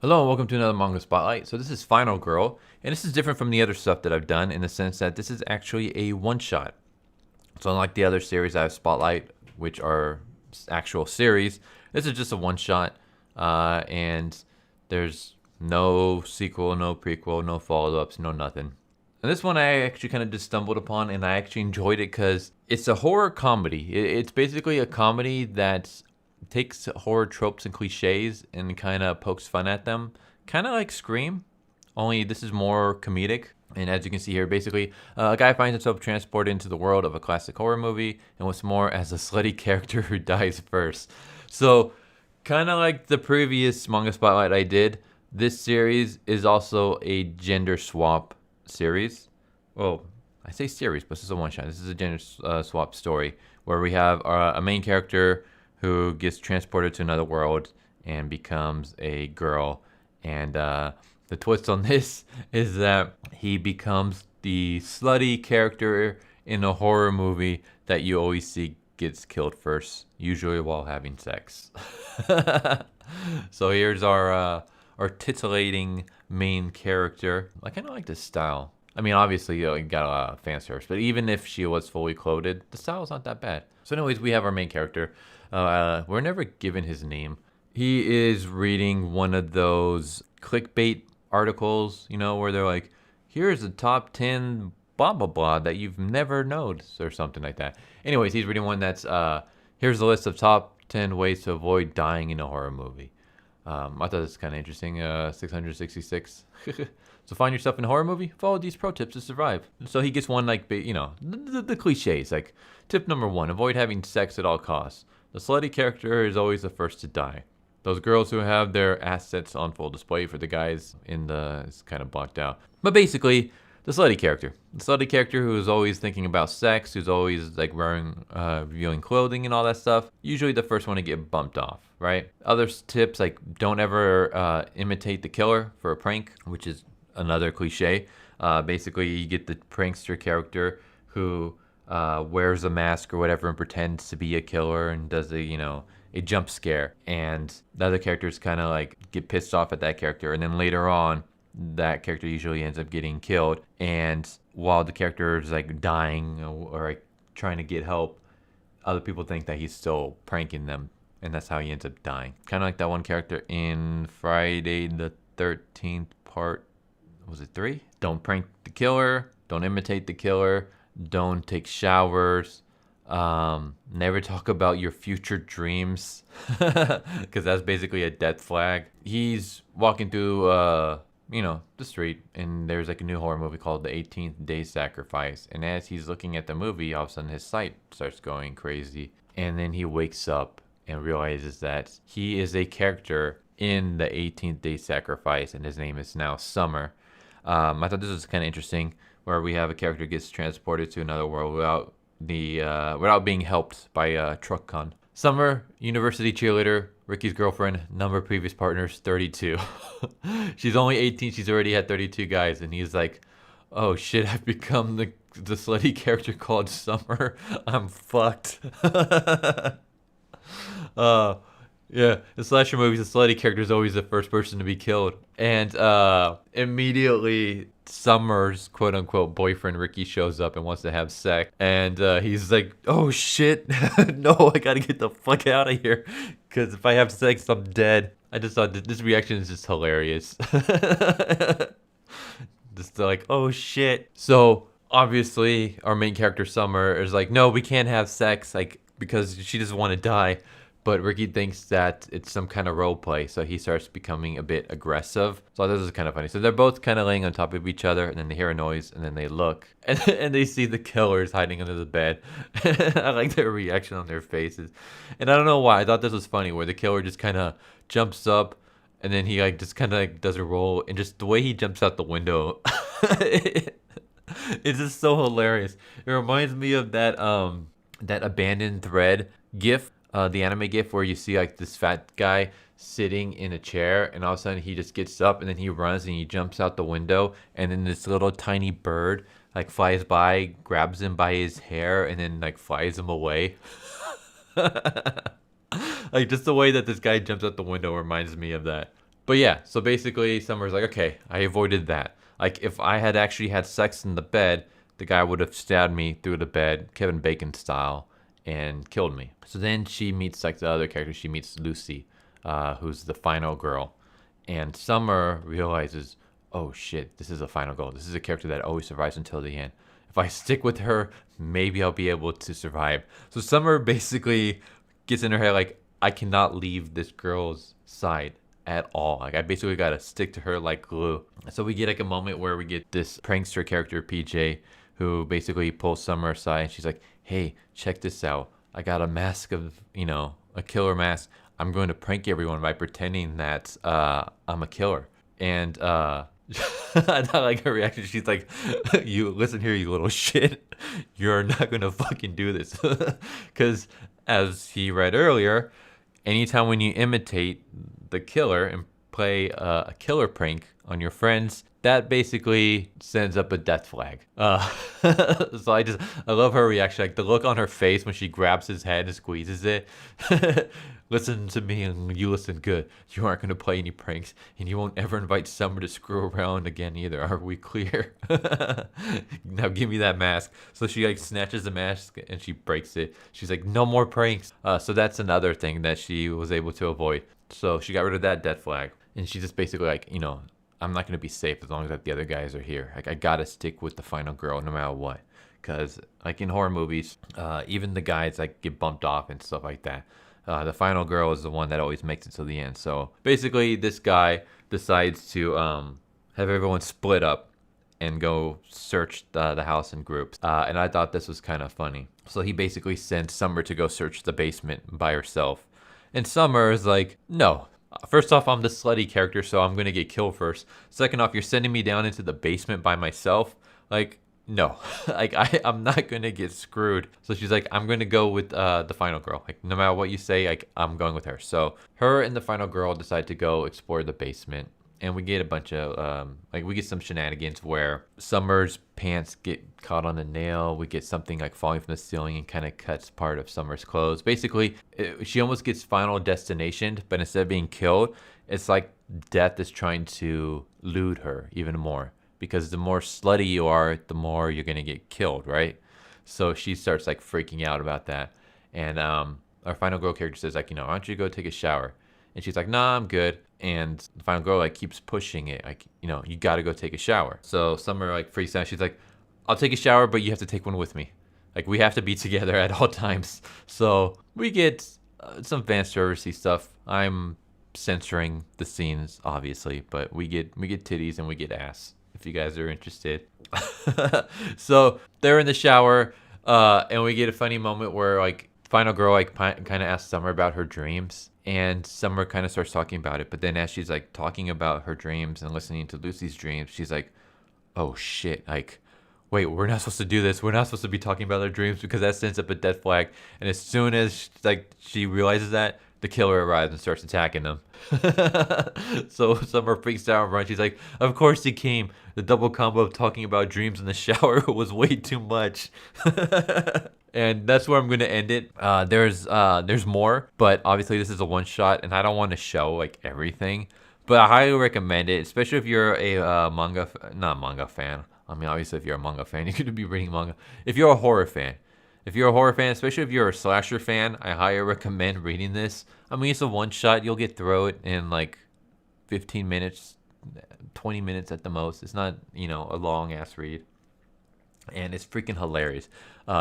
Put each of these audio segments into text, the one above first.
Hello and welcome to another manga spotlight. So this is Final Girl, and this is different from the other stuff that I've done in the sense that this is actually a one-shot. So unlike the other series I have spotlight, which are actual series, this is just a one-shot, and there's no sequel, no prequel, no follow-ups, no nothing. And this one I actually kind of just stumbled upon, and I actually enjoyed it because it's a horror comedy. It's basically a comedy that takes horror tropes and cliches and kind of pokes fun at them, kind of like Scream, only this is more comedic. And as you can see here, basically, a guy finds himself transported into the world of a classic horror movie, and what's more, as a slutty character who dies first. So, kind of like the previous manga spotlight I did, this series is also a gender swap series. Well, I say series, but this is a one shot. This is a gender swap story where we have a main character who gets transported to another world and becomes a girl. And the twist on this is that he becomes the slutty character in a horror movie that you always see gets killed first, usually while having sex. So here's our titillating main character. I kind of like this style. I mean, obviously, you got a lot of fan service, but even if she was fully clothed, the style is not that bad. So, anyways, we have our main character. We're never given his name. He is reading one of those clickbait articles, where they're like, here's the top 10 blah, blah, blah that you've never noticed or something like that. Anyways, he's reading one that's, here's the list of top 10 ways to avoid dying in a horror movie. I thought this was kind of interesting. 666. So find yourself in a horror movie. Follow these pro tips to survive. So he gets one like the cliches. Like tip number 1: avoid having sex at all costs. The slutty character is always the first to die. Those girls who have their assets on full display for the guys in the is kind of blocked out. But basically, the slutty character. The slutty character who is always thinking about sex, who's always like wearing, revealing clothing and all that stuff. Usually the first one to get bumped off, right? Other tips like don't ever imitate the killer for a prank, which is another cliche. Basically, you get the prankster character who wears a mask or whatever and pretends to be a killer and does a jump scare. And the other characters kind of like get pissed off at that character. And then later on, that character usually ends up getting killed. And while the character is like dying or like trying to get help, other people think that he's still pranking them. And that's how he ends up dying. Kind of like that one character in Friday the 13th part. Was it 3? Don't prank the killer. Don't imitate the killer. Don't take showers. Never talk about your future dreams. Because that's basically a death flag. He's walking through, the street. And there's like a new horror movie called The 18th Day Sacrifice. And as he's looking at the movie, all of a sudden his sight starts going crazy. And then he wakes up and realizes that he is a character in The 18th Day Sacrifice. And his name is now Summer. I thought this was kind of interesting, where we have a character gets transported to another world without being helped by a truck con. Summer, university cheerleader, Ricky's girlfriend, number of previous partners, 32. She's only 18, she's already had 32 guys, and he's like, oh shit, I've become the slutty character called Summer. I'm fucked. Yeah, in slasher movies, the slutty character is always the first person to be killed. And immediately, Summer's quote-unquote boyfriend, Ricky, shows up and wants to have sex. And he's like, oh shit, no, I gotta get the fuck out of here. Because if I have sex, I'm dead. I just thought this reaction is just hilarious. Just like, oh shit. So, obviously, our main character, Summer, is like, no, we can't have sex, like, because she doesn't want to die. But Ricky thinks that it's some kind of role play, so he starts becoming a bit aggressive. So this is kind of funny. So they're both kind of laying on top of each other, and then they hear a noise, and then they look, and they see the killers hiding under the bed. I like their reaction on their faces. And I don't know why, I thought this was funny, where the killer just kind of jumps up, and then he like just kind of like does a roll, and just the way he jumps out the window, it's just so hilarious. It reminds me of that abandoned thread gif. The anime gif where you see like this fat guy sitting in a chair, and all of a sudden he just gets up and then he runs and he jumps out the window, and then this little tiny bird like flies by, grabs him by his hair, and then like flies him away. Like just the way that this guy jumps out the window reminds me of that. But yeah, so basically Summer's like, okay, I avoided that. Like if I had actually had sex in the bed, the guy would have stabbed me through the bed, Kevin Bacon style, and killed me. So then she meets like the other character. She meets Lucy, who's the final girl. And Summer realizes, oh shit, this is a final girl. This is a character that always survives until the end. If I stick with her, maybe I'll be able to survive. So Summer basically gets in her head like, I cannot leave this girl's side at all. Like I basically gotta stick to her like glue. So we get like a moment where we get this prankster character PJ who basically pulls Summer aside and she's like, hey, check this out. I got a mask of, a killer mask. I'm going to prank everyone by pretending that I'm a killer. And I thought like her reaction, she's like, you listen here, you little shit. You're not gonna fucking do this. Cause as he read earlier, anytime when you imitate the killer and play a killer prank on your friends, that basically sends up a death flag. So I love her reaction, like the look on her face when she grabs his head and squeezes it. Listen to me and you listen good. You aren't gonna play any pranks and you won't ever invite Summer to screw around again either. Are we clear? Now give me that mask. So she like snatches the mask and she breaks it. She's like, no more pranks. So that's another thing that she was able to avoid. So she got rid of that death flag. And she's just basically like, I'm not going to be safe as long as the other guys are here. Like, I got to stick with the final girl no matter what. Because, like, in horror movies, even the guys, like, get bumped off and stuff like that. The final girl is the one that always makes it to the end. So, basically, this guy decides to have everyone split up and go search the house in groups. And I thought this was kind of funny. So, he basically sends Summer to go search the basement by herself. And Summer is like, no. First off, I'm the slutty character, so I'm gonna get killed first. Second off, you're sending me down into the basement by myself. Like, no. Like, I'm not gonna get screwed. So she's like, I'm gonna go with the final girl. Like, no matter what you say, like, I'm going with her. So her and the final girl decide to go explore the basement. And we get a bunch of, we get some shenanigans where Summer's pants get caught on a nail. We get something like falling from the ceiling and kind of cuts part of Summer's clothes. Basically, she almost gets final destination, but instead of being killed, it's like death is trying to elude her even more. Because the more slutty you are, the more you're going to get killed, right? So she starts like freaking out about that. And our final girl character says like, why don't you go take a shower? And she's like, nah, I'm good. And the final girl like keeps pushing it, like, you gotta go take a shower. So Summer like freaks out. She's like, I'll take a shower, but you have to take one with me. Like, we have to be together at all times. So we get some fan servicey stuff. I'm censoring the scenes, obviously, but we get titties and we get ass, if you guys are interested. So they're in the shower, and we get a funny moment where like final girl like kind of asks Summer about her dreams. And Summer kind of starts talking about it. But then as she's like talking about her dreams and listening to Lucy's dreams, she's like, oh shit, like, wait, we're not supposed to do this. We're not supposed to be talking about our dreams because that sends up a death flag. And as soon as like she realizes that, the killer arrives and starts attacking them. So Summer freaks out and runs. She's like, of course he came. The double combo of talking about dreams in the shower was way too much. And that's where I'm going to end it. There's more, but obviously this is a one shot and I don't want to show like everything, but I highly recommend it, especially if you're a not manga fan. I mean, obviously if you're a manga fan, you're going to be reading manga. If you're a horror fan, especially if you're a slasher fan, I highly recommend reading this. I mean, it's a one shot. You'll get through it in like 15 minutes, 20 minutes at the most. It's not, a long ass read. And it's freaking hilarious.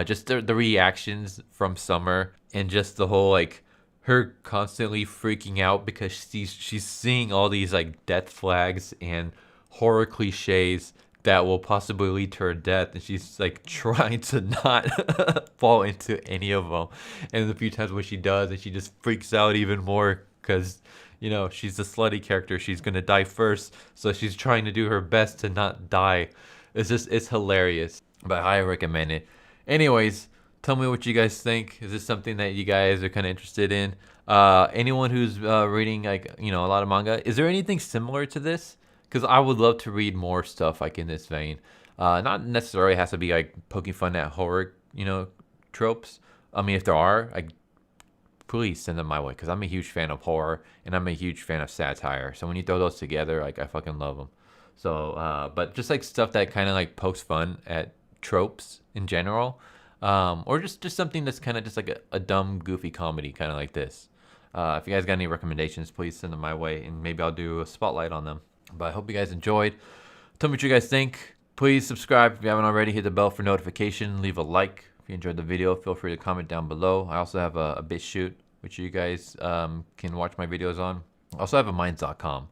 Just the reactions from Summer and just the whole like her constantly freaking out because she's seeing all these like death flags and horror cliches that will possibly lead to her death, and she's like trying to not fall into any of them. And the few times when she does, and she just freaks out even more because she's the slutty character. She's gonna die first, so she's trying to do her best to not die. It's hilarious. But I highly recommend it. Anyways, tell me what you guys think. Is this something that you guys are kind of interested in? Anyone who's reading like a lot of manga, is there anything similar to this? Because I would love to read more stuff like in this vein. Not necessarily has to be like poking fun at horror, tropes. I mean, if there are, like, please send them my way, because I'm a huge fan of horror and I'm a huge fan of satire. So when you throw those together, like, I fucking love them. So, but just like stuff that kind of like pokes fun at tropes in general, or just something that's kind of just like a dumb, goofy comedy, kind of like this. If you guys got any recommendations, please send them my way, and maybe I'll do a spotlight on them. But I hope you guys enjoyed. Tell me what you guys think. Please subscribe if you haven't already. Hit the bell for notification. Leave a like if you enjoyed the video. Feel free to comment down below. I also have a BitChute, which you guys can watch my videos on. I also have a Minds.com,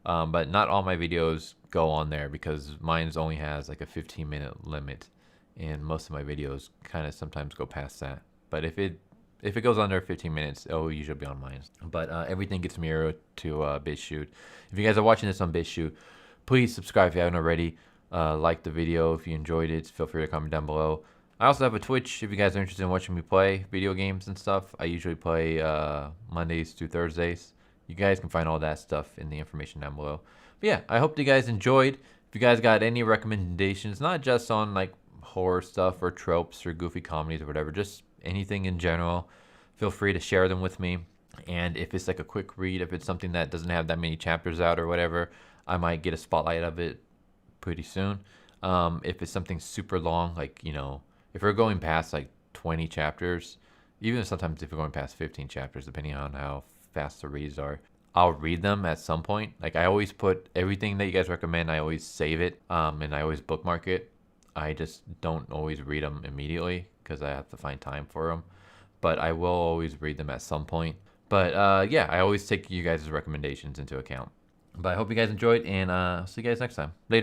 but not all my videos go on there because Minds only has like a 15-minute limit, and most of my videos kind of sometimes go past that. But if it goes under 15 minutes, it'll usually be on Minds. But everything gets mirrored to BitChute. If you guys are watching this on BitChute, please subscribe if you haven't already. Like the video if you enjoyed it. Feel free to comment down below. I also have a Twitch if you guys are interested in watching me play video games and stuff. I usually play Mondays through Thursdays. You guys can find all that stuff in the information down below. But yeah, I hope you guys enjoyed. If you guys got any recommendations, not just on like horror stuff or tropes or goofy comedies or whatever, just anything in general, feel free to share them with me. And if it's like a quick read, if it's something that doesn't have that many chapters out or whatever, I might get a spotlight of it pretty soon. If it's something super long, like, you know, if we're going past like 20 chapters, even sometimes if we're going past 15 chapters, depending on how fast the reads are, I'll read them at some point. Like, I always put everything that you guys recommend, I always save it, and I always bookmark it. I just don't always read them immediately because I have to find time for them, but I will always read them at some point. But yeah, I always take you guys' recommendations into account. But I hope you guys enjoyed, and see you guys next time. Later.